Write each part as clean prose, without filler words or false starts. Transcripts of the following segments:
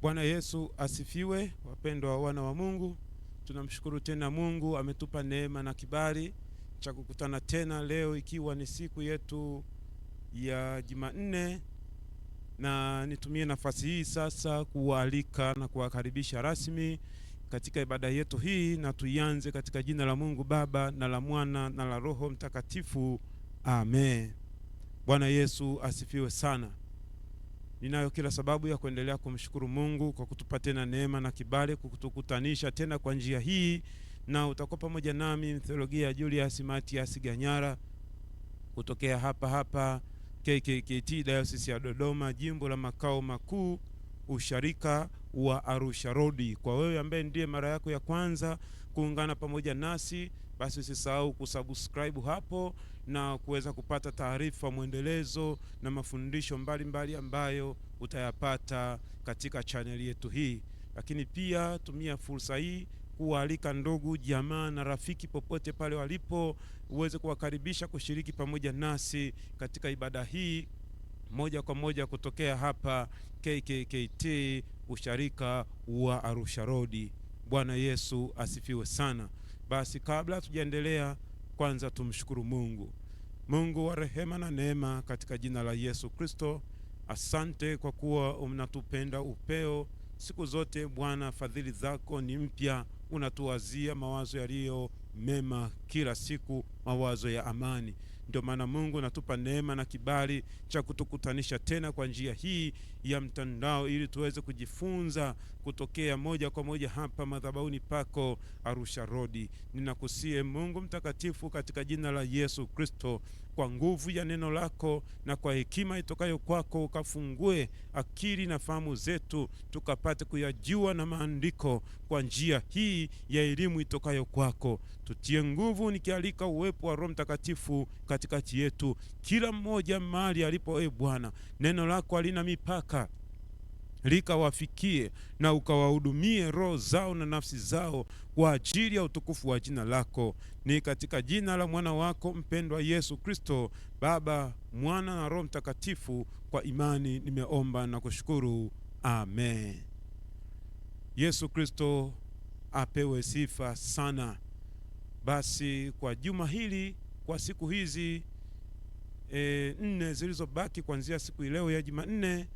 Bwana Yesu asifiwe. Wapendwa wana wa Mungu, tunamshukuru tena Mungu ametupa neema na kibali cha kukutana tena leo, ikiwa ni siku yetu ya Jumanne, na nitumie nafasi hii sasa kuwaalika na kuwakaribisha rasmi katika ibada yetu hii, na tuianze katika jina la Mungu Baba na la Mwana na la Roho Mtakatifu. Amen. Bwana Yesu asifiwe sana. Ninayo kila sababu ya kuendelea kumshukuru Mungu kwa kutupa tena neema na kibali kutukutanisha tena kwa njia hii, na utakuwa pamoja nami Mtheologia Julius Matias Ganyara kutokea hapa KKKT Diocese ya Dodoma, jimbo la makao makuu, usharika wa Arusha Road. Kwa wewe ambaye ndiye mara yako ya kwanza kuungana pamoja nasi, basi usisahau kusubscribe hapo na kuweza kupata taarifa, mwendelezo na mafundisho mbalimbali ambayo utayapata katika chaneli yetu hii. Lakini pia tumia fursa hii kualika ndugu, jamaa na rafiki popote pale walipo, uweze kuwakaribisha kushiriki pamoja nasi katika ibada hii moja kwa moja kutokea hapa KKKT usharika wa Arusha Road. Bwana Yesu asifiwe sana. Basi kabla tujaendelea, kwanza tumshukuru Mungu. Mungu wa rehema na neema, katika jina la Yesu Kristo, asante kwa kuwa unatupenda upeo siku zote. Bwana, fadhili zako ni mpya, unatuwazia mawazo yaliyo mema kila siku, mawazo ya amani. Ndio maana Mungu natupa neema na kibali cha kutukutanisha tena kwa njia hii ya mtandao, ili tuweze kujifunza kutokea moja kwa moja hapa madhabahuni pako Arusha Road. Ninakusie Mungu mtakatifu, katika jina la Yesu Kristo, kwa nguvu ya neno lako na kwa hekima itokayo kwako, ukafungue akili na fahamu zetu, tukapate kuyajua na maandiko kwa njia hii ya elimu itokayo kwako. Tutie nguvu, nikialika uwepo wa Roho Mtakatifu katikati yetu, kila mmoja mahali alipo. Bwana, neno lako halina mipaka, likawafikie na ukawahudumie roho zao na nafsi zao kwa ajili ya utukufu wa jina lako. Ni katika jina la mwana wako mpendwa Yesu Kristo, Baba, Mwana na Roho Mtakatifu, kwa imani nimeomba na kushukuru. Amen. Yesu Kristo apewe sifa sana. Basi kwa juma hili, kwa siku hizi 4 zilizobaki kuanzia siku leo ya Jumanne,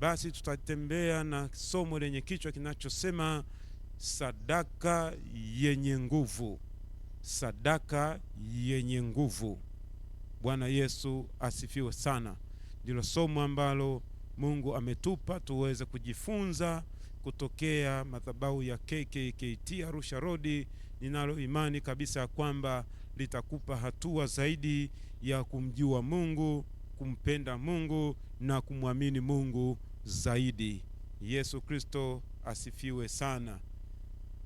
basi tutatembea na somo lenye kichwa kinachosema sadaka yenye nguvu. Sadaka yenye nguvu. Bwana Yesu asifiwe sana. Ndilo somo ambalo Mungu ametupa tuweze kujifunza kutokea madhabahu ya KKKT Arusha Road. Ninalo imani kabisa ya kwamba litakupa hatua zaidi ya kumjua Mungu, kumpenda Mungu na kumwamini Mungu zaidi. Yesu Kristo asifiwe sana.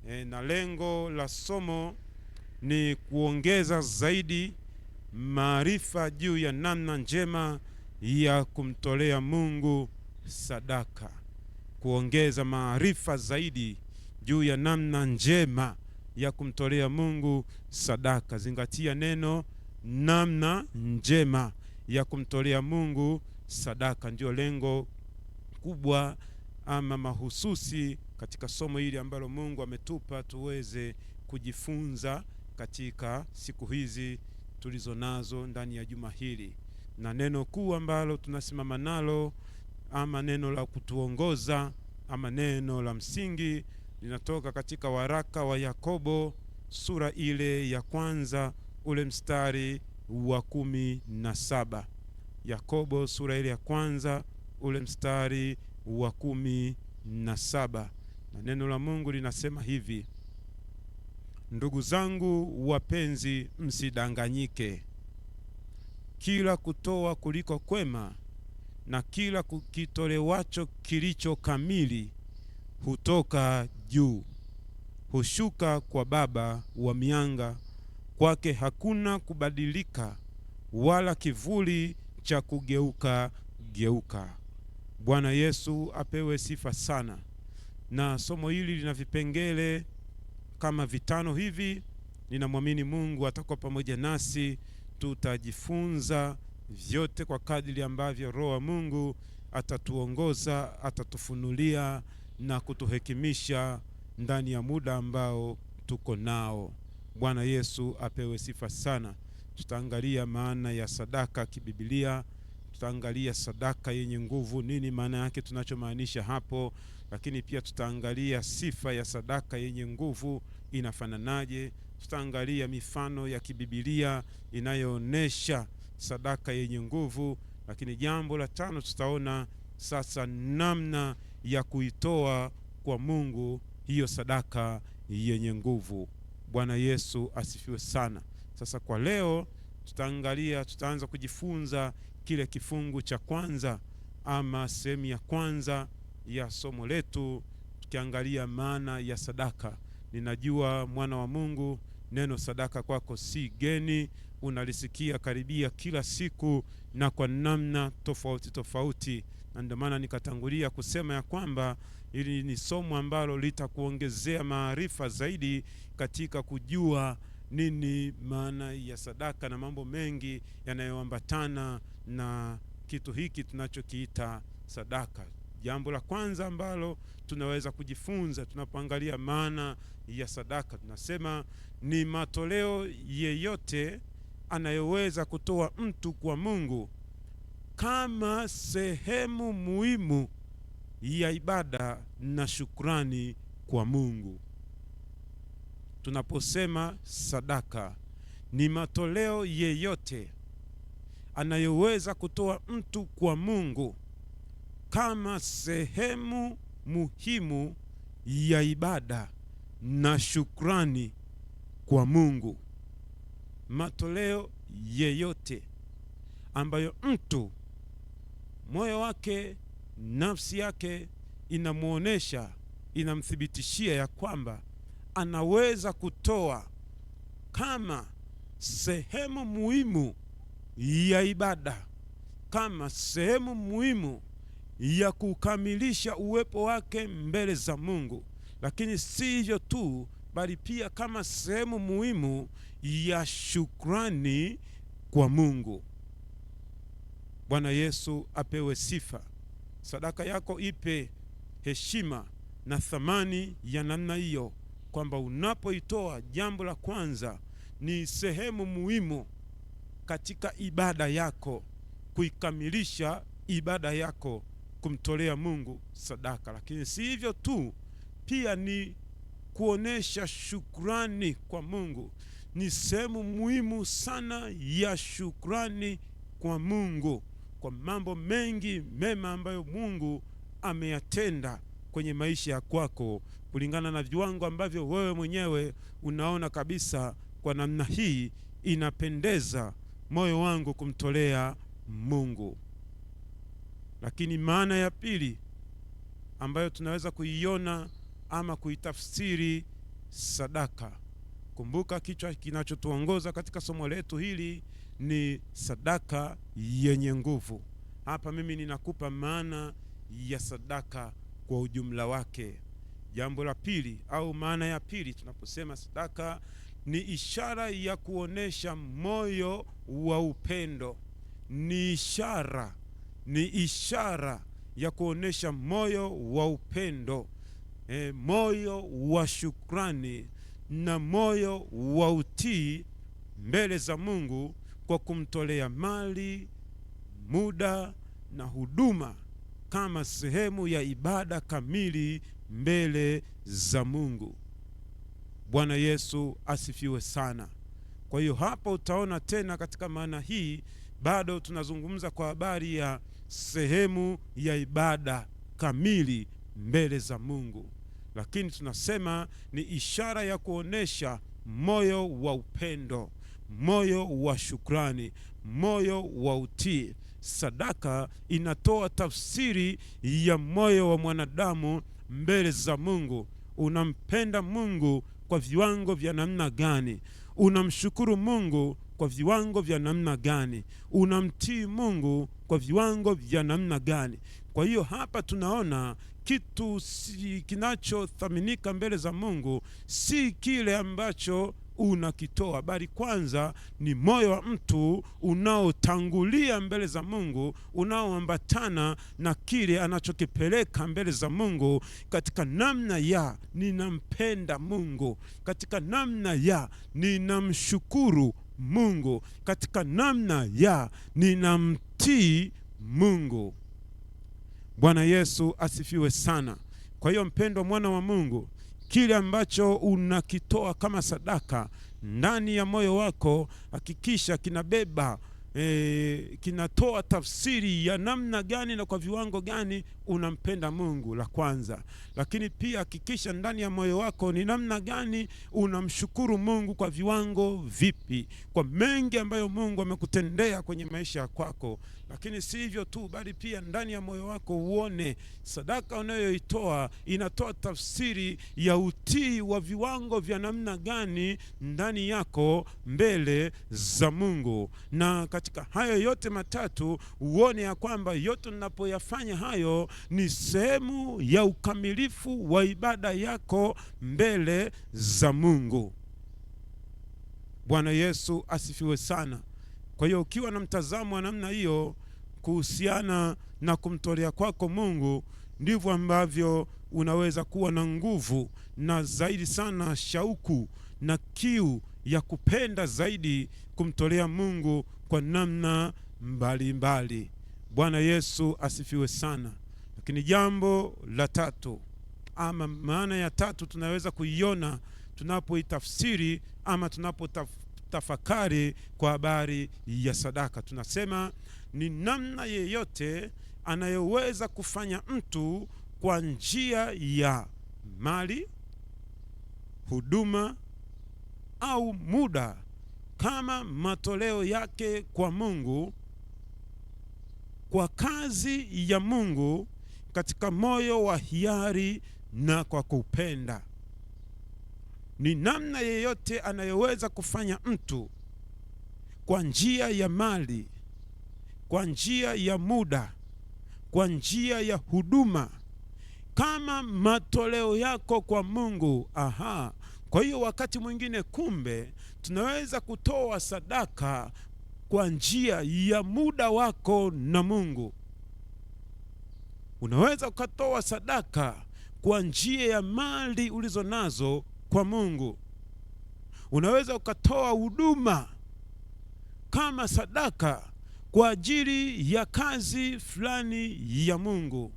na lengo la somo ni kuongeza zaidi maarifa juu ya namna njema ya kumtolea Mungu sadaka. Kuongeza maarifa zaidi juu ya namna njema ya kumtolea Mungu sadaka. Zingatia neno namna njema ya kumtolea Mungu sadaka. Ndio lengo kubwa ama mahususi katika somo hili ambalo Mungu ametupa tuweze kujifunza katika siku hizi tulizo nazo ndani ya juma hili. Na neno kuu ambalo tunasimama nalo ama neno la kutuongoza ama neno la msingi linatoka katika waraka wa Yakobo sura ile ya kwanza ule mstari wa 17. Yakobo sura ile ya kwanza ule mstari wa 17. Na neno la Mungu linasema hivi: ndugu zangu wapenzi, msidanganyike. Kila kutoa kuliko kwema na kila kukitolewacho kilicho kamili hutoka juu, hushuka kwa Baba wa mianga. Kwake hakuna kubadilika wala kivuli cha kugeuka geuka. Bwana Yesu apewe sifa sana. Na somo hili lina vipengele kama 5 hivi. Ninamwamini Mungu atakuwa pamoja nasi, tutajifunza vyote kwa kadiri ambavyo Roho wa Mungu atatuongoza, atatufunulia na kutuhekimisha ndani ya muda ambao tuko nao. Bwana Yesu apewe sifa sana. Tutaangalia maana ya sadaka kiBiblia, tutaangalia sadaka yenye nguvu, nini maana yake, tunachomaanisha hapo, lakini pia tutaangalia sifa ya sadaka yenye nguvu inafananaje. Tutaangalia mifano ya kiBiblia inayoonesha sadaka yenye nguvu, lakini jambo la 5 tutaona sasa namna ya kuitoa kwa Mungu hiyo sadaka yenye nguvu. Bwana Yesu asifiwe sana. Sasa kwa leo tutaanza kujifunza kile kifungu cha kwanza ama sehemu ya kwanza ya somo letu, tukiangalia maana ya sadaka. Ninajua mwana wa Mungu, neno sadaka kwako si geni, unalisikia karibia kila siku na kwa namna tofauti tofauti. Na ndio maana nikatangulia kusema ya kwamba hili ni somo ambalo litakuongezea maarifa zaidi katika kujua nini maana ya sadaka na mambo mengi yanayoambatana na kitu hiki tunachokiita sadaka. Jambo la kwanza ambalo tunaweza kujifunza tunapoangalia maana ya sadaka, tunasema ni matoleo yeyote anayoweza kutoa mtu kwa Mungu kama sehemu muhimu ya ibada na shukrani kwa Mungu. Tunaposema sadaka, ni matoleo yeyote anayoweza kutoa mtu kwa Mungu kama sehemu muhimu ya ibada na shukrani kwa Mungu. Matoleo yeyote ambayo mtu moyo wake, nafsi yake inamuonesha, inamthibitishia ya kwamba anaweza kutoa kama sehemu muhimu ya ibada, kama sehemu muhimu ya kukamilisha uwepo wake mbele za Mungu. Lakini si hivyo tu, bali pia kama sehemu muhimu ya shukrani kwa Mungu. Bwana Yesu apewe sifa. Sadaka yako ipe heshima na thamani ya namna hiyo, kwamba unapoitoa, jambo la kwanza ni sehemu muhimu katika ibada yako, kuikamilisha ibada yako, kumtolea Mungu sadaka. Lakini si hivyo tu, pia ni kuonesha shukrani kwa Mungu. Ni sehemu muhimu sana ya shukrani kwa Mungu kwa mambo mengi mema ambayo Mungu ameyatenda kwenye maisha ya kwako, kulingana na viwango ambavyo wewe mwenyewe unaona kabisa, kwa namna hii inapendeza moyo wangu kumtolea Mungu. Lakini maana ya pili ambayo tunaweza kuiona ama kuitafsiri sadaka. Kumbuka kichwa kinachotuongoza katika somo letu hili ni sadaka yenye nguvu. Hapa mimi ninakupa maana ya sadaka kwa ujumla wake. Jambo la pili au maana ya pili, tunaposema sadaka ni ishara ya kuonesha moyo wa upendo. Ni ishara ya kuonesha moyo wa upendo, moyo wa shukrani na moyo wa utii mbele za Mungu kwa kumtolea mali, muda na huduma kama sehemu ya ibada kamili mbele za Mungu. Bwana Yesu asifiwe sana. Kwa hiyo hapa utaona tena katika maana hii bado tunazungumza kwa habari ya sehemu ya ibada kamili mbele za Mungu, lakini tunasema ni ishara ya kuonesha moyo wa upendo, moyo wa shukrani, moyo wa utii. Sadaka inatoa tafsiri ya moyo wa mwanadamu mbele za Mungu. Unampenda Mungu kwa viwango vya namna gani? Unamshukuru Mungu kwa viwango vya namna gani? Unamtii Mungu kwa viwango vya namna gani? Kwa hiyo hapa tunaona kitu kinachothaminika mbele za Mungu si kile ambacho unakitoa, bali kwanza ni moyo wa mtu unaotangulia mbele za Mungu, unaoambatana na kile anachokipeleka mbele za Mungu katika namna ya ninampenda Mungu, katika namna ya ninamshukuru Mungu, katika namna ya ninamtii Mungu. Bwana Yesu asifiwe sana. Kwa hiyo mpendwa mwana wa Mungu, kile ambacho unakitoa kama sadaka ndani ya moyo wako, hakikisha kinabeba kinatoa tafsiri ya namna gani na kwa viwango gani unampenda Mungu, la kwanza. Lakini pia hakikisha ndani ya moyo wako ni namna gani unamshukuru Mungu, kwa viwango vipi, kwa mengi ambayo Mungu amekutendea kwenye maisha kwako. Lakini si hivyo tu, bali pia ndani ya moyo wako uone sadaka unayoitoa inatoa tafsiri ya utii wa viwango vya namna gani ndani yako mbele za Mungu. Na katika hayo yote matatu uone ya kwamba yote unapoyafanya hayo ni sehemu ya ukamilifu wa ibada yako mbele za Mungu. Bwana Yesu asifiwe sana. Kwa hiyo ukiwa na mtazamo wa namna hiyo kuhusiana na kumtolea kwako Mungu, ndivyo ambavyo unaweza kuwa na nguvu na zaidi sana shauku na kiu ya kupenda zaidi kumtolea Mungu kwa namna mbalimbali. Bwana Yesu asifiwe sana. Lakini jambo la tatu ama maana ya tatu tunaweza kuiona tunapoitafsiri ama tunapotafakari kwa habari ya sadaka. Tunasema ni namna yeyote anayoweza kufanya mtu kwa njia ya mali, huduma au muda kama matoleo yake kwa Mungu, kwa kazi ya Mungu, katika moyo wa hiari na kwa kupenda. Ni namna yeyote anayoweza kufanya mtu kwa njia ya mali, kwa njia ya muda, kwa njia ya huduma kama matoleo yako kwa Mungu. Kwa hiyo wakati mwingine kumbe tunaweza kutoa sadaka kwa njia ya muda wako na Mungu. Unaweza ukatoa sadaka kwa njia ya mali ulizo nazo kwa Mungu. Unaweza ukatoa huduma kama sadaka kwa ajili ya kazi fulani ya Mungu.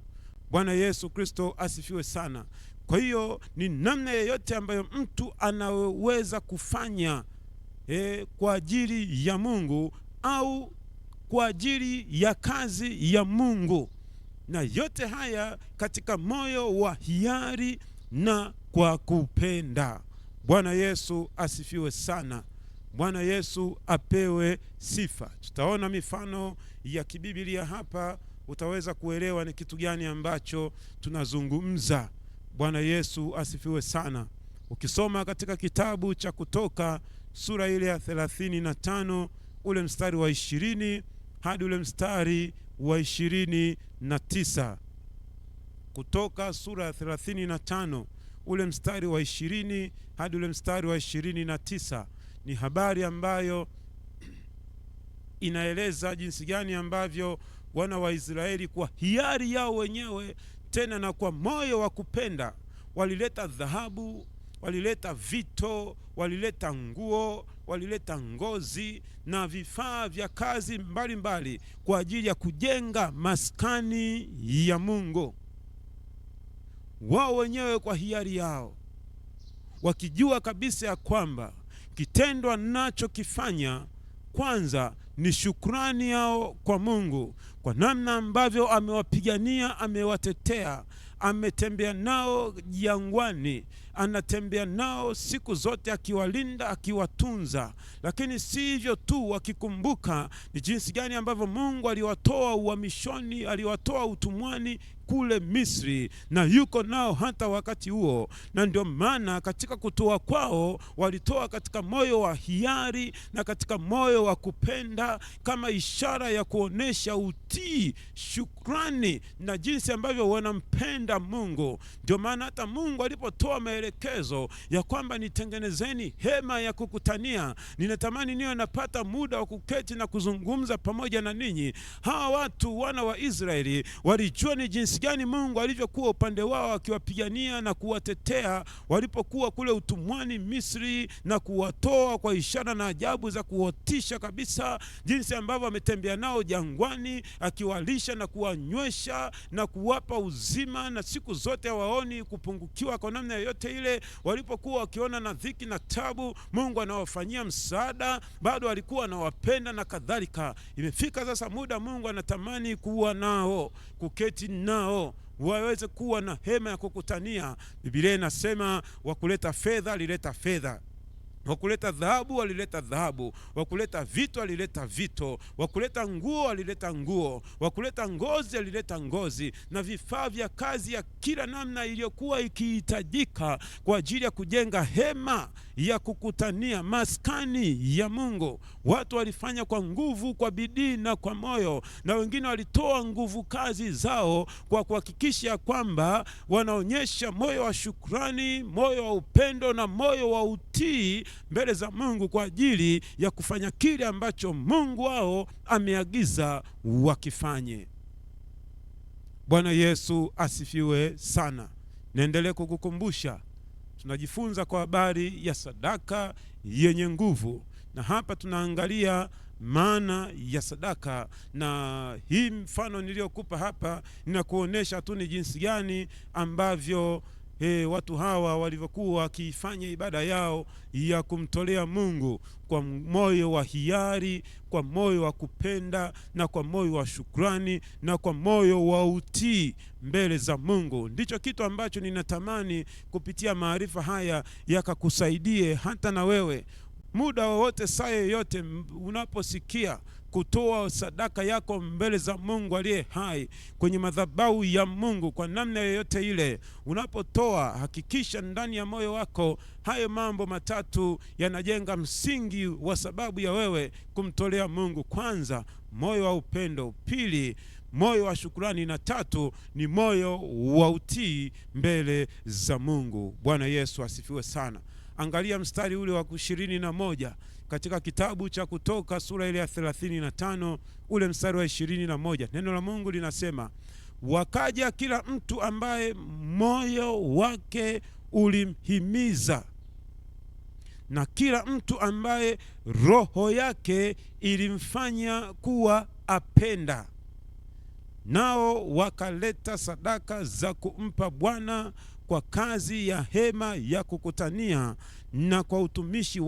Bwana Yesu Kristo asifiwe sana. Kwa hiyo ni namna yoyote ambayo mtu anaweza kufanya kwa ajili ya Mungu au kwa ajili ya kazi ya Mungu, na yote haya katika moyo wa hiari na kwa kupenda. Bwana Yesu asifiwe sana. Bwana Yesu apewe sifa. Tutaona mifano ya kibiblia hapa, utaweza kuelewa ni kitu gani ambacho tunazungumza. Bwana Yesu asifiwe sana. Ukisoma katika kitabu cha Kutoka sura ile ya 35 ule mstari wa 20 hadi ule mstari wa 29. Kutoka sura ya 35 ule mstari wa 20 hadi ule mstari wa 29 ni habari ambayo inaeleza jinsi gani ambavyo wana wa Israeli kwa hiari yao wenyewe tena na kwa moyo wa kupenda walileta dhahabu, walileta vito, walileta nguo, walileta ngozi na vifaa vya kazi mbalimbali kwa ajili ya kujenga maskani ya Mungu. Wao wenyewe kwa hiari yao, wakijua kabisa ya kwamba kitendo anachokifanya kwanza ni shukrani yao kwa Mungu kwa namna ambavyo amewapigania, amewatetea, ametembea nao jangwani, anatembea nao siku zote akiwalinda, akiwatunza. Lakini si hivyo tu, wakikumbuka ni jinsi gani ambavyo Mungu aliwatoa uhamishoni, aliwatoa utumwani kule Misri, na yuko nao hata wakati huo. Na ndio maana katika kutoa kwao walitoa katika moyo wa hiari na katika moyo wa kupenda, kama ishara ya kuonesha utii, shukrani na jinsi ambavyo wanampenda Mungu. Ndio maana hata Mungu alipotoa maelekezo ya kwamba nitengenezeni hema ya kukutania, ninatamani niwe napata muda wa kuketi na kuzungumza pamoja na ninyi. Hawa watu wana wa Israeli walijua ni jinsi gani Mungu alivyokuwa upande wao akiwapigania na kuwatetea walipokuwa kule utumwani Misri, na kuwatoa kwa ishara na ajabu za kuotisha kabisa, jinsi ambavyo ametembea nao jangwani akiwalisha na kuwanywesha na kuwapa uzima, na siku zote hawaoni kupungukiwa kwa namna yoyote ile. Walipokuwa wakiona na dhiki na tabu, Mungu anawafanyia msaada, bado alikuwa anawapenda na kadhalika. Imefika sasa muda Mungu anatamani kuwa nao, kuketi nao, waweze kuwa na hema ya kukutania. Biblia inasema wakuleta fedha alileta fedha, wakuleta dhahabu walileta dhahabu, wakuleta vito alileta vito, wakuleta nguo alileta nguo, wakuleta ngozi alileta ngozi, na vifaa vya kazi ya kila namna iliyokuwa ikihitajika kwa ajili ya kujenga hema ya kukutania, maskani ya Mungu. Watu walifanya kwa nguvu, kwa bidii na kwa moyo, na wengine walitoa nguvu kazi zao kwa kuhakikisha kwamba wanaonyesha moyo wa shukrani, moyo wa upendo na moyo wa utii mbele za Mungu kwa ajili ya kufanya kile ambacho Mungu wao ameagiza wakifanye. Bwana Yesu asifiwe sana. Naendelee kukukumbusha, tunajifunza kwa habari ya sadaka yenye nguvu, na hapa tunaangalia maana ya sadaka. Na hii mfano niliyokupa hapa ninakuonesha tu ni jinsi gani ambavyo watu hawa walivyokuwa wakifanya ibada yao ya kumtolea Mungu kwa moyo wa hiari, kwa moyo wa kupenda na kwa moyo wa shukrani na kwa moyo wa utii mbele za Mungu. Ndicho kitu ambacho ninatamani kupitia maarifa haya yakakusaidie hata na wewe muda wowote, saa yoyote unaposikia kutoa sadaka yako mbele za Mungu aliye hai kwenye madhabahu ya Mungu kwa namna yoyote ile. Unapotoa, hakikisha ndani ya moyo wako hayo mambo matatu yanajenga msingi wa sababu ya wewe kumtolea Mungu. Kwanza, moyo wa upendo; pili, moyo wa shukrani; na tatu ni moyo wa utii mbele za Mungu. Bwana Yesu asifiwe sana. Angalia mstari ule wa 21 katika kitabu cha Kutoka sura ile ya 35 ule mstari wa 21. Neno la Mungu linasema, wakaja kila mtu ambaye moyo wake ulimhimiza, na kila mtu ambaye roho yake ilimfanya kuwa apenda, nao wakaleta sadaka za kumpa Bwana kwa kazi ya hema ya kukutania na kwa utumishi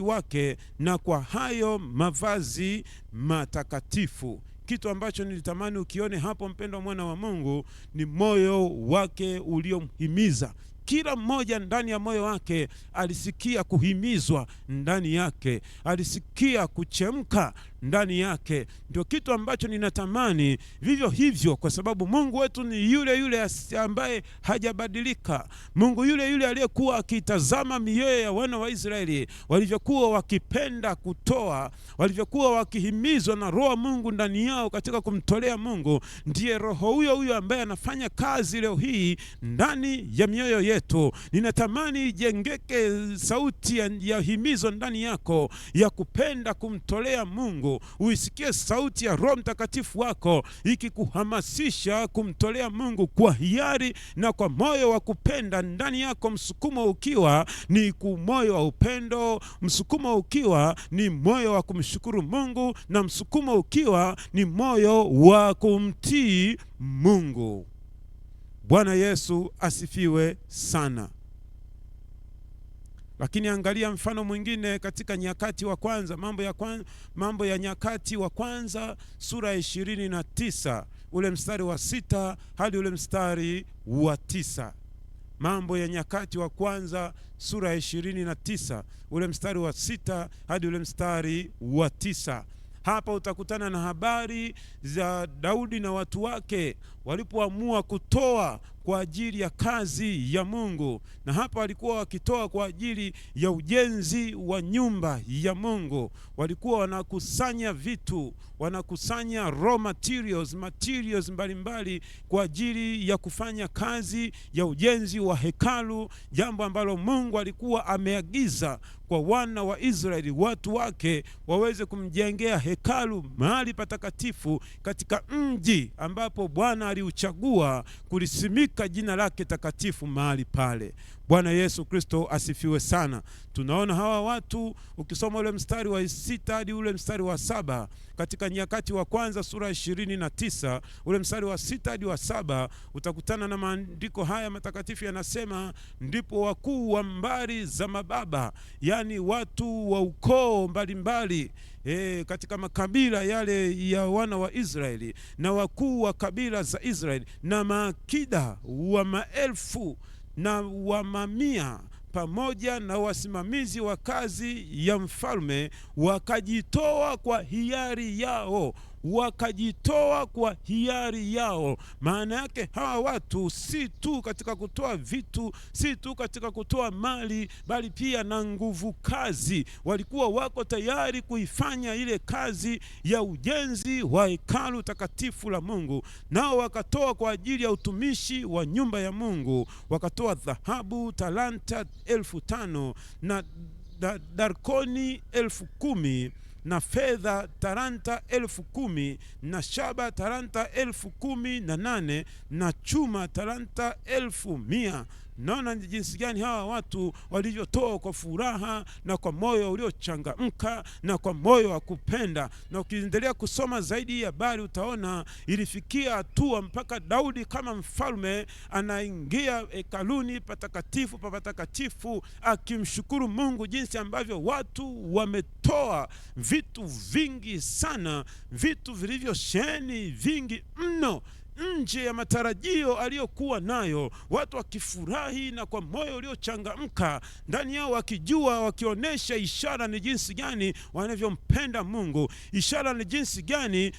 wake na kwa hayo mavazi matakatifu. Kitu ambacho nilitamani ukione hapo, mpendwa mwana wa Mungu, ni moyo wake uliomhimiza. Kila mmoja ndani ya moyo wake alisikia kuhimizwa ndani yake, alisikia kuchemka ndani yake. Ndio kitu ambacho ninatamani vivyo hivyo, kwa sababu Mungu wetu ni yule yule ambaye hajabadilika. Mungu yule yule aliyekuwa akitazama mioyo ya wana wa Israeli walivyokuwa wakipenda kutoa, walivyokuwa wakihimizwa na Roho Mungu ndani yao katika kumtolea Mungu, ndiye Roho huyo huyo ambaye anafanya kazi leo hii ndani ya mioyo yetu. Ninatamani ijengeke sauti ya himizo ndani yako ya kupenda kumtolea Mungu. Uisikie sauti ya Roho Mtakatifu wako ikikuhamasisha kumtolea Mungu kwa hiari na kwa moyo wa kupenda ndani yako, msukumo ukiwa ni moyo wa upendo, msukumo ukiwa ni moyo wa kumshukuru Mungu, na msukumo ukiwa ni moyo wa kumtii Mungu. Bwana Yesu asifiwe sana. Lakini angalia mfano mwingine katika Nyakati wa Kwanza, Mambo ya Nyakati wa Kwanza sura 29 ule mstari wa 6 hadi ule mstari wa 9. Mambo ya Nyakati wa Kwanza sura 29 ule mstari wa 6 hadi ule mstari wa 9. Hapa utakutana na habari za Daudi na watu wake walipoamua kutoa kwa ajili ya kazi ya Mungu. Na hapa walikuwa wakitoa kwa ajili ya ujenzi wa nyumba ya Mungu. Walikuwa wanakusanya vitu, wanakusanya raw materials mbalimbali kwa ajili ya kufanya kazi ya ujenzi wa hekalu, jambo ambalo Mungu alikuwa ameagiza kwa wana wa Israeli, watu wake, waweze kumjengea hekalu, mahali patakatifu katika mji ambapo Bwana aliuchagua kulisimika jina lake takatifu mahali pale. Bwana Yesu Kristo asifiwe sana. Tunaona hawa watu, ukisoma ule mstari wa 6 hadi ule mstari wa 7 katika Nyakati wa Kwanza sura 29 ule mstari wa 6 hadi wa 7, utakutana na maandiko haya matakatifu yanasema, ndipo wakuu wa mbari za mababa, yani watu wa ukoo mbalimbali katika makabila yale ya wana wa Israeli, na wakuu wa kabila za Israeli, na maakida wa maelfu na wa mamia, pamoja na wasimamizi wa kazi ya mfalme, wakajitoa kwa hiari yao. Wakajitoa kwa hiari yao. Maana yake hawa watu si tu katika kutoa vitu, si tu katika kutoa mali, bali pia na nguvu kazi. Walikuwa wako tayari kuifanya ile kazi ya ujenzi wa hekalu takatifu la Mungu. Nao wakatoa kwa ajili ya utumishi wa nyumba ya Mungu. Wakatoa dhahabu talanta 5,000 na darkoni 10,000 na fedha talanta 10,000 na shaba talanta 18,000 na chuma talanta 1,100. Naona jinsi gani hawa watu walivyotoa kwa furaha na kwa moyo uliochangamka na kwa moyo wa kupenda. Na ukiendelea kusoma zaidi ya habari utaona ilifikia hatua mpaka Daudi kama mfalme anaingia hekaluni patakatifu pa patakatifu akimshukuru Mungu jinsi ambavyo watu wametoa vitu vingi sana, vitu vilivyosheheni vingi mno, nje ya matarajio aliyokuwa nayo, watu wakifurahi na kwa moyo uliochangamka ndani yao, wakijua, wakionyesha ishara ni jinsi gani wanavyompenda Mungu, ishara ni jinsi gani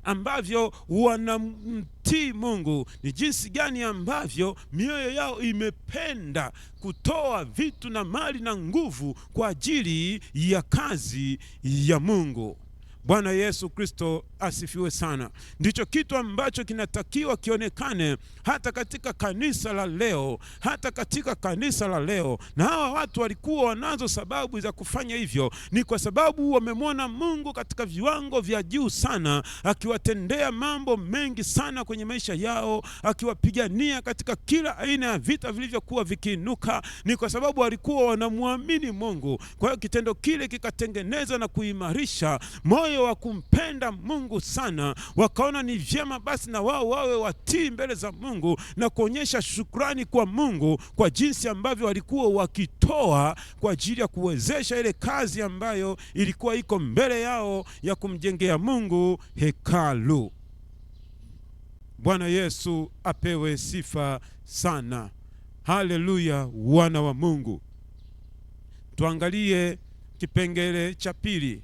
ambavyo wanamtii Mungu, ni jinsi gani ambavyo mioyo yao imependa kutoa vitu na mali na nguvu kwa ajili ya kazi ya Mungu. Bwana Yesu Kristo asifiwe sana. Ndicho kitu ambacho kinatakiwa kionekane hata katika kanisa la leo, hata katika kanisa la leo. Na hawa watu walikuwa wanazo sababu za kufanya hivyo, ni kwa sababu wamemwona Mungu katika viwango vya juu sana, akiwatendea mambo mengi sana kwenye maisha yao, akiwapigania katika kila aina ya vita vilivyokuwa vikiinuka. Ni kwa sababu walikuwa wanamwamini Mungu. Kwa hiyo kitendo kile kikatengeneza na kuimarisha moyo wa kumpenda Mungu sana. Wakaona ni vyema basi na wao wawe watii mbele za Mungu na kuonyesha shukrani kwa Mungu kwa jinsi ambavyo walikuwa wakitoa kwa ajili ya kuwezesha ile kazi ambayo ilikuwa iko mbele yao ya kumjengea Mungu hekalu. Bwana Yesu apewe sifa sana. Haleluya, wana wa Mungu. Tuangalie kipengele cha pili.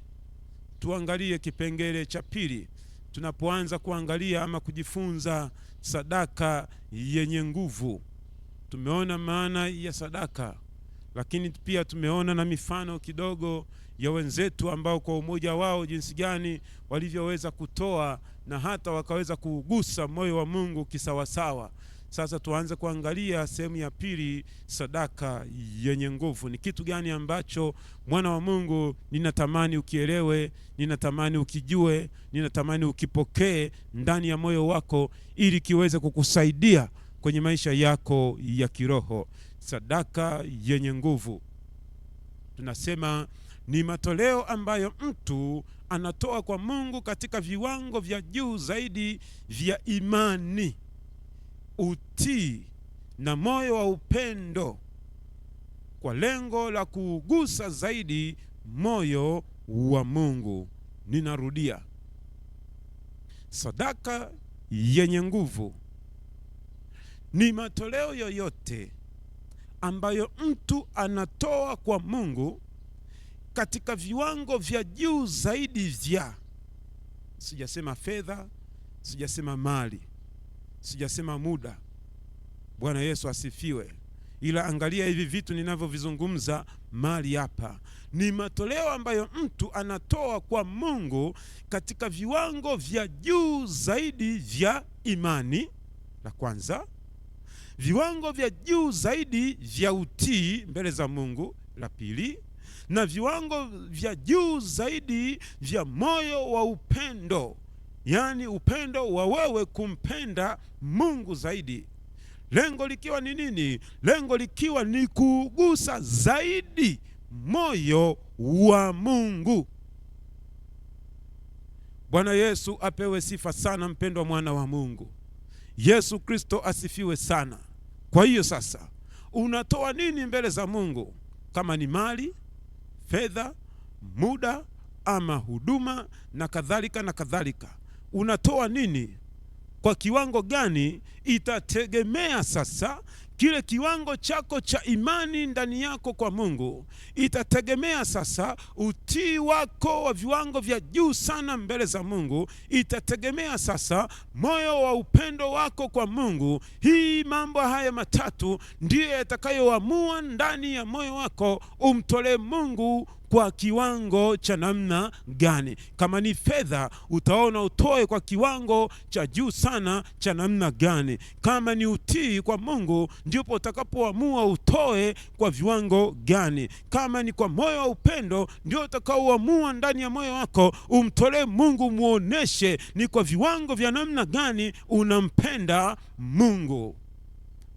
tuangalie kipengele cha pili tunapoanza kuangalia ama kujifunza sadaka yenye nguvu. Tumeona maana ya sadaka, lakini pia tumeona na mifano kidogo ya wenzetu ambao kwa umoja wao jinsi gani walivyoweza kutoa na hata wakaweza kugusa moyo wa Mungu kisawasawa. Sasa tuanze kuangalia sehemu ya pili, sadaka yenye nguvu. Ni kitu gani ambacho mwana wa Mungu ninatamani ukielewe, ninatamani ukijue, ninatamani ukipokee ndani ya moyo wako ili kiweze kukusaidia kwenye maisha yako ya kiroho. Sadaka yenye nguvu, tunasema ni matoleo ambayo mtu anatoa kwa Mungu katika viwango vya juu zaidi vya imani, utii na moyo wa upendo, kwa lengo la kugusa zaidi moyo wa Mungu. Ninarudia, sadaka yenye nguvu ni matoleo yoyote ambayo mtu anatoa kwa Mungu katika viwango vya juu zaidi vya, sijasema fedha, sijasema mali, sijasema muda. Bwana Yesu asifiwe. Ila angalia hivi vitu ninavyovizungumza mali hapa, ni matoleo ambayo mtu anatoa kwa Mungu katika viwango vya juu zaidi vya imani, la kwanza. Viwango vya juu zaidi vya utii mbele za Mungu, la pili. Na viwango vya juu zaidi vya moyo wa upendo, yani upendo wa wewe kumpenda Mungu zaidi. Lengo likiwa ni nini? Lengo likiwa ni kugusa zaidi moyo wa Mungu. Bwana Yesu apewe sifa sana, mpendwa mwana wa Mungu. Yesu Kristo asifiwe sana. Kwa hiyo sasa, unatoa nini mbele za Mungu? Kama ni mali, fedha, muda ama huduma na kadhalika na kadhalika, unatoa nini? Kwa kiwango gani? Itategemea sasa kile kiwango chako cha imani ndani yako kwa Mungu. Itategemea sasa utii wako wa viwango vya juu sana mbele za Mungu. Itategemea sasa moyo wa upendo wako kwa Mungu. Hii mambo haya matatu ndiyo yatakayoamua ndani ya moyo wako umtolee Mungu kwa kiwango cha namna gani. Kama ni fedha, utaona utoe kwa kiwango cha juu sana cha namna gani. Kama ni utii kwa Mungu, ndipo utakapoamua utoe kwa viwango gani. Kama ni kwa moyo wa upendo, ndio utakaoamua ndani ya moyo wako umtolee Mungu, muoneshe ni kwa viwango vya namna gani unampenda Mungu.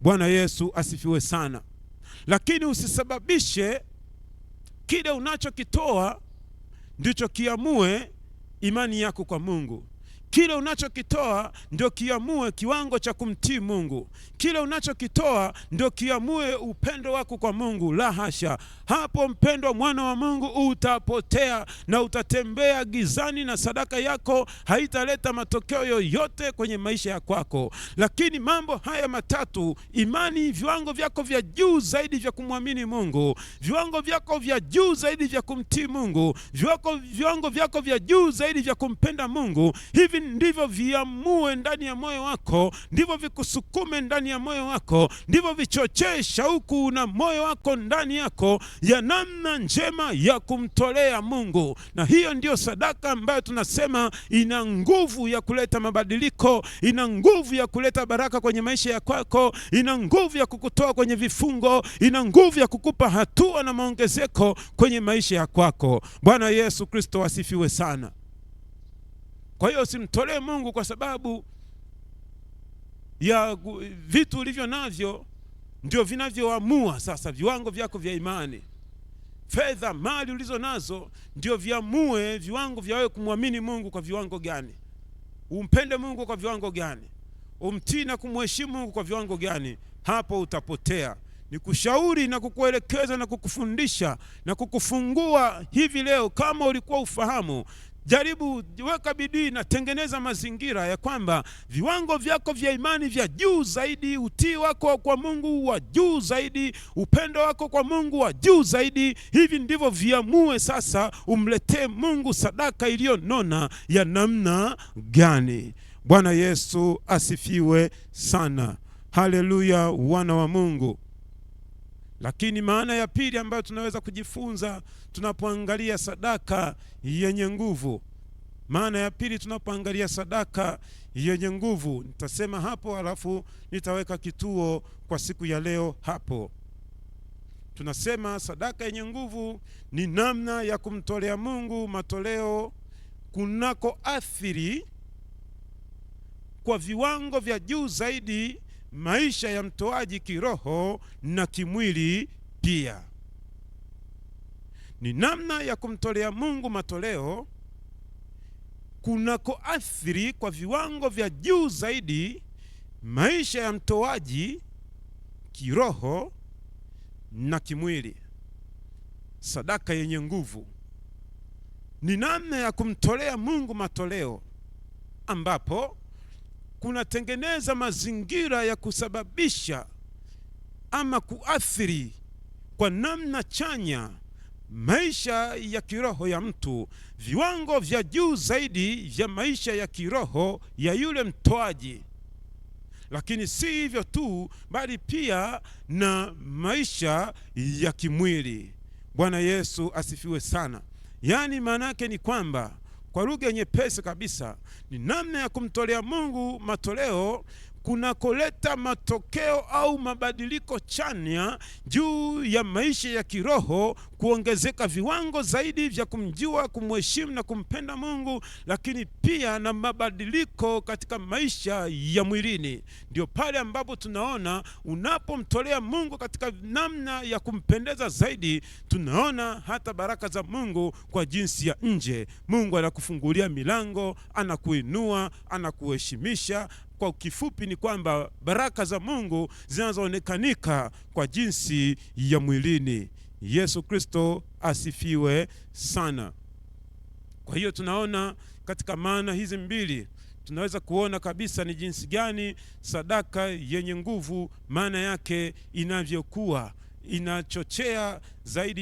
Bwana Yesu asifiwe sana. Lakini usisababishe kile unachokitoa ndicho kiamue imani yako kwa Mungu. Kile unachokitoa ndio kiamue kiwango cha kumtii Mungu. Kile unachokitoa ndio kiamue upendo wako kwa Mungu. La hasha. Hapo mpendwa mwana wa Mungu, utapotea na utatembea gizani, na sadaka yako haitaleta matokeo yoyote kwenye maisha ya kwako. Lakini mambo haya matatu, imani, viwango vyako vya juu zaidi vya kumwamini Mungu, viwango vyako vya juu zaidi vya kumtii Mungu, viwango vyako vya juu zaidi vya kumpenda Mungu, hivi ndivyo viamue ndani ya moyo wako, ndivyo vikusukume ndani ya moyo wako, ndivyo vichochee shauku na moyo wako ndani yako ya namna njema ya kumtolea Mungu. Na hiyo ndiyo sadaka ambayo tunasema ina nguvu ya kuleta mabadiliko, ina nguvu ya kuleta baraka kwenye maisha ya kwako, ina nguvu ya kukutoa kwenye vifungo, ina nguvu ya kukupa hatua na maongezeko kwenye maisha ya kwako. Bwana Yesu Kristo asifiwe sana. Kwa hiyo usimtolee Mungu kwa sababu ya vitu ulivyo navyo ndio vinavyoamua sasa viwango vyako vya imani. Fedha, mali ulizo nazo ndio viamue viwango vya wewe kumwamini Mungu kwa viwango gani, umpende Mungu kwa viwango gani, umtii na kumheshimu Mungu kwa viwango gani. Hapo utapotea. Nikushauri na kukuelekeza na kukufundisha na kukufungua hivi leo, kama ulikuwa ufahamu, Jaribu, weka bidii na tengeneza mazingira ya kwamba viwango vyako vya imani vya juu zaidi, utii wako kwa Mungu wa juu zaidi, upendo wako kwa Mungu wa juu zaidi, hivi ndivyo viamue sasa umletee Mungu sadaka iliyonona ya namna gani. Bwana Yesu asifiwe sana. Haleluya, wana wa Mungu. Lakini maana ya pili ambayo tunaweza kujifunza tunapoangalia sadaka yenye nguvu, maana ya pili tunapoangalia sadaka yenye nguvu, nitasema hapo alafu nitaweka kituo kwa siku ya leo hapo. Tunasema sadaka yenye nguvu ni namna ya kumtolea Mungu matoleo kunako athiri kwa viwango vya juu zaidi maisha ya mtoaji kiroho na kimwili pia. Ni namna ya kumtolea Mungu matoleo kunako athiri kwa viwango vya juu zaidi maisha ya mtoaji kiroho na kimwili. Sadaka yenye nguvu ni namna ya kumtolea Mungu matoleo ambapo kunatengeneza mazingira ya kusababisha ama kuathiri kwa namna chanya maisha ya kiroho ya mtu, viwango vya juu zaidi vya maisha ya kiroho ya yule mtoaji. Lakini si hivyo tu, bali pia na maisha ya kimwili. Bwana Yesu asifiwe sana. Yaani maana yake ni kwamba kwa lugha nyepesi kabisa ni namna ya kumtolea Mungu matoleo kunakoleta matokeo au mabadiliko chanya juu ya maisha ya kiroho, kuongezeka viwango zaidi vya kumjua, kumheshimu na kumpenda Mungu, lakini pia na mabadiliko katika maisha ya mwilini. Ndio pale ambapo tunaona unapomtolea Mungu katika namna ya kumpendeza zaidi, tunaona hata baraka za Mungu kwa jinsi ya nje. Mungu anakufungulia milango, anakuinua, anakuheshimisha. Kwa kifupi ni kwamba baraka za Mungu zinazoonekanika kwa jinsi ya mwilini. Yesu Kristo asifiwe sana. Kwa hiyo tunaona katika maana hizi mbili tunaweza kuona kabisa ni jinsi gani sadaka yenye nguvu maana yake inavyokuwa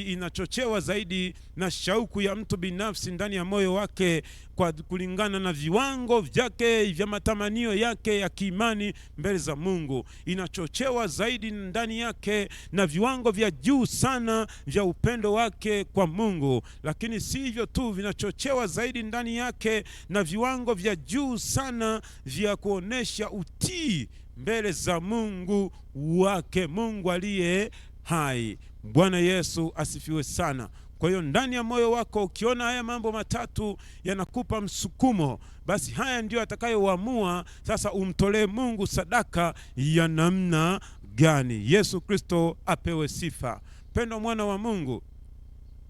inachochewa zaidi na shauku ya mtu binafsi ndani ya moyo wake, kwa kulingana na viwango vyake vya matamanio yake ya kiimani mbele za Mungu. Inachochewa zaidi ndani yake na viwango vya juu sana vya upendo wake kwa Mungu. Lakini si hivyo tu, vinachochewa zaidi ndani yake na viwango vya juu sana vya kuonesha utii mbele za Mungu wake, Mungu aliye hai. Bwana Yesu asifiwe sana. Kwa hiyo ndani ya moyo wako ukiona haya mambo matatu yanakupa msukumo, basi haya ndio atakayoamua sasa umtolee Mungu sadaka ya namna gani. Yesu Kristo apewe sifa. Pendo mwana wa Mungu,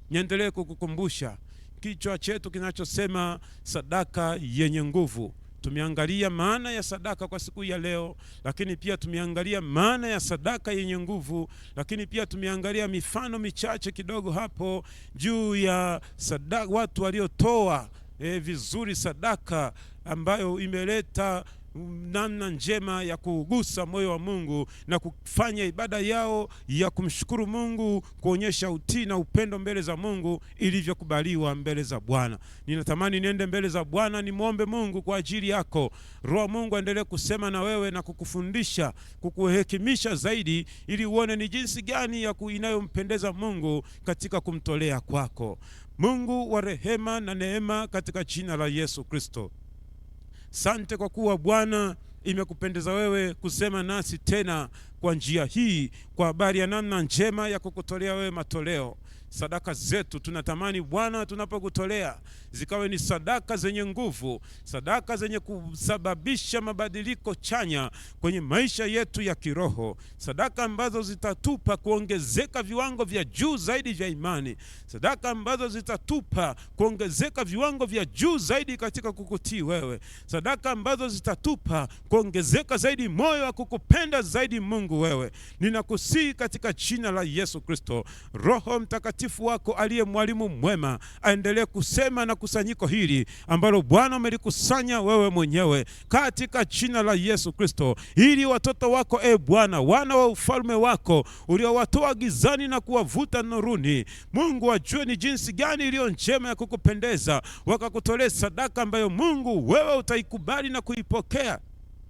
niendelee kukukumbusha kichwa chetu kinachosema sadaka yenye nguvu. Tumeangalia maana ya sadaka kwa siku ya leo, lakini pia tumeangalia maana ya sadaka yenye nguvu, lakini pia tumeangalia mifano michache kidogo hapo juu ya sadaka, watu waliotoa vizuri sadaka ambayo imeleta namna njema ya kugusa moyo wa Mungu na kufanya ibada yao ya kumshukuru Mungu, kuonyesha utii na upendo mbele za Mungu ilivyokubaliwa mbele za Bwana. Ninatamani niende mbele za Bwana nimwombe Mungu kwa ajili yako. Roho Mungu aendelee kusema na wewe na kukufundisha, kukuhekimisha zaidi, ili uone ni jinsi gani ya inayompendeza Mungu katika kumtolea kwako. Mungu wa rehema na neema, katika jina la Yesu Kristo, sante kwa kuwa Bwana imekupendeza wewe kusema nasi tena kwa njia hii, kwa habari ya namna njema ya kukutolea wewe matoleo. Sadaka zetu tunatamani Bwana tunapokutolea zikawe ni sadaka zenye nguvu, sadaka zenye kusababisha mabadiliko chanya kwenye maisha yetu ya kiroho, sadaka ambazo zitatupa kuongezeka viwango vya juu zaidi vya imani, sadaka ambazo zitatupa kuongezeka viwango vya juu zaidi katika kukutii wewe, sadaka ambazo zitatupa kuongezeka zaidi moyo wa kukupenda zaidi Mungu wewe. Ninakusihi katika jina la Yesu Kristo, Roho Mtakatifu Mtakatifu wako aliye mwalimu mwema aendelee kusema na kusanyiko hili ambalo Bwana umelikusanya wewe mwenyewe katika jina la Yesu Kristo, ili watoto wako Bwana, wana wa ufalme wako uliowatoa gizani na kuwavuta nuruni, Mungu wajue ni jinsi gani iliyo njema ya kukupendeza, wakakutolea sadaka ambayo Mungu wewe utaikubali na kuipokea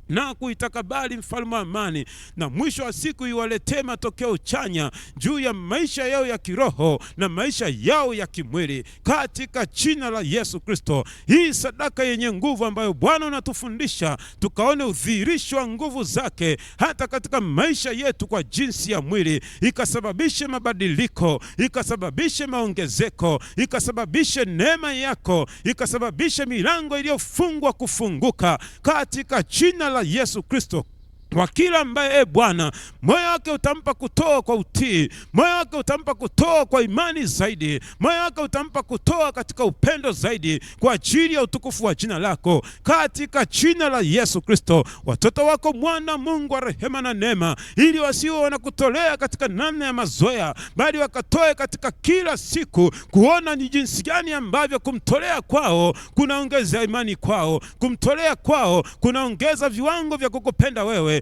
na kuitakabali, mfalme wa amani, na mwisho wa siku iwaletee matokeo chanya juu ya maisha yao ya kiroho na maisha yao ya kimwili katika jina la Yesu Kristo. Hii sadaka yenye nguvu ambayo Bwana unatufundisha tukaone udhihirisho wa nguvu zake hata katika maisha yetu kwa jinsi ya mwili, ikasababishe mabadiliko, ikasababishe maongezeko, ikasababishe neema yako, ikasababishe milango iliyofungwa kufunguka katika jina la Yesu Kristo. Kwa kila ambaye Bwana moyo wake utampa kutoa kwa utii, moyo wake utampa kutoa kwa imani zaidi, moyo wake utampa kutoa katika upendo zaidi kwa ajili ya utukufu wa jina lako katika jina la Yesu Kristo. Watoto wako mwana Mungu wa rehema na neema, ili wasiwe wanakutolea katika namna ya mazoea, bali wakatoe katika kila siku kuona ni jinsi gani ambavyo kumtolea kwao kunaongeza imani kwao, kumtolea kwao kunaongeza viwango vya kukupenda wewe,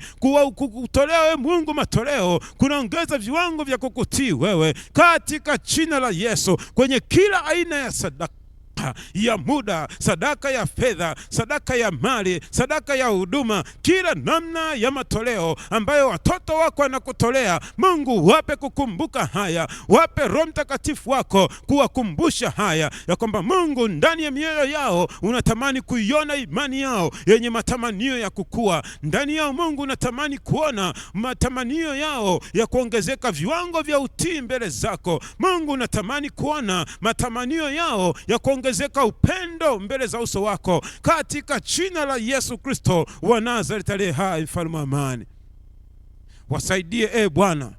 kukutolea wewe Mungu matoleo kunaongeza viwango vya kukutii wewe katika jina la Yesu. Kwenye kila aina ya sadaka ya muda, sadaka ya fedha, sadaka ya mali, sadaka ya huduma, kila namna ya matoleo ambayo watoto wako wanakutolea, Mungu wape kukumbuka haya, wape Roho Mtakatifu wako kuwakumbusha haya, ya kwamba Mungu ndani ya mioyo yao unatamani kuiona imani yao yenye matamanio ya kukua. Ndani yao Mungu unatamani kuona matamanio yao ya kuongezeka viwango vya utii mbele zako. Mungu unatamani kuona matamanio yao ya kuongezeka upendo mbele za uso wako katika jina la Yesu Kristo wa Nazareti aliye hai, mfalme wa amani. Wasaidie Bwana,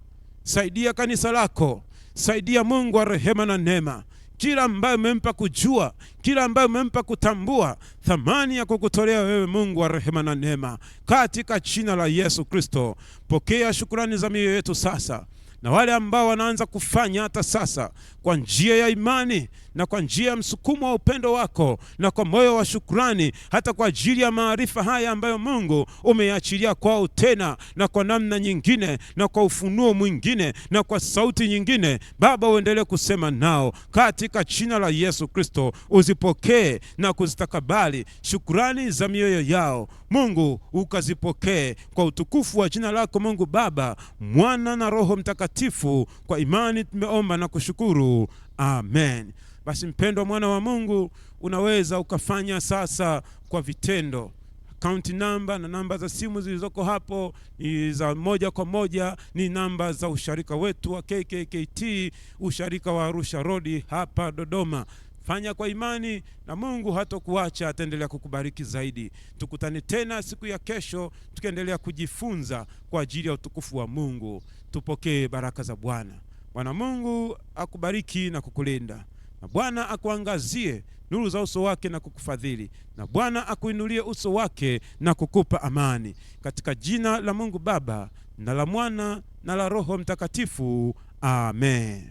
saidia kanisa lako, saidia Mungu wa rehema na neema, kila ambaye umempa kujua, kila ambaye umempa kutambua thamani ya kukutolea wewe Mungu wa rehema na neema katika jina la Yesu Kristo. Pokea shukrani za mioyo yetu sasa, na wale ambao wanaanza kufanya hata sasa kwa njia ya imani na kwa njia ya msukumo wa upendo wako na kwa moyo wa shukrani, hata kwa ajili ya maarifa haya ambayo Mungu umeachilia kwao tena na kwa namna nyingine na kwa ufunuo mwingine na kwa sauti nyingine, Baba uendelee kusema nao katika jina la Yesu Kristo. Uzipokee na kuzitakabali shukrani za mioyo yao Mungu, ukazipokee kwa utukufu wa jina lako Mungu Baba, Mwana na Roho Mtakatifu. Kwa imani tumeomba na kushukuru, amen. Basi mpendwa mwana wa Mungu, unaweza ukafanya sasa kwa vitendo. Akaunti namba na namba za simu zilizoko hapo ni za moja kwa moja, ni namba za usharika wetu wa KKKT, usharika wa Arusha Road hapa Dodoma. Fanya kwa imani na Mungu hatakuacha, ataendelea kukubariki zaidi. Tukutane tena siku ya kesho tukiendelea kujifunza kwa ajili ya utukufu wa Mungu. Tupokee baraka za Bwana. Bwana Mungu akubariki na kukulinda, na Bwana akuangazie nuru za uso wake na kukufadhili, na Bwana akuinulie uso wake na kukupa amani, katika jina la Mungu Baba na la Mwana na la Roho Mtakatifu, amen.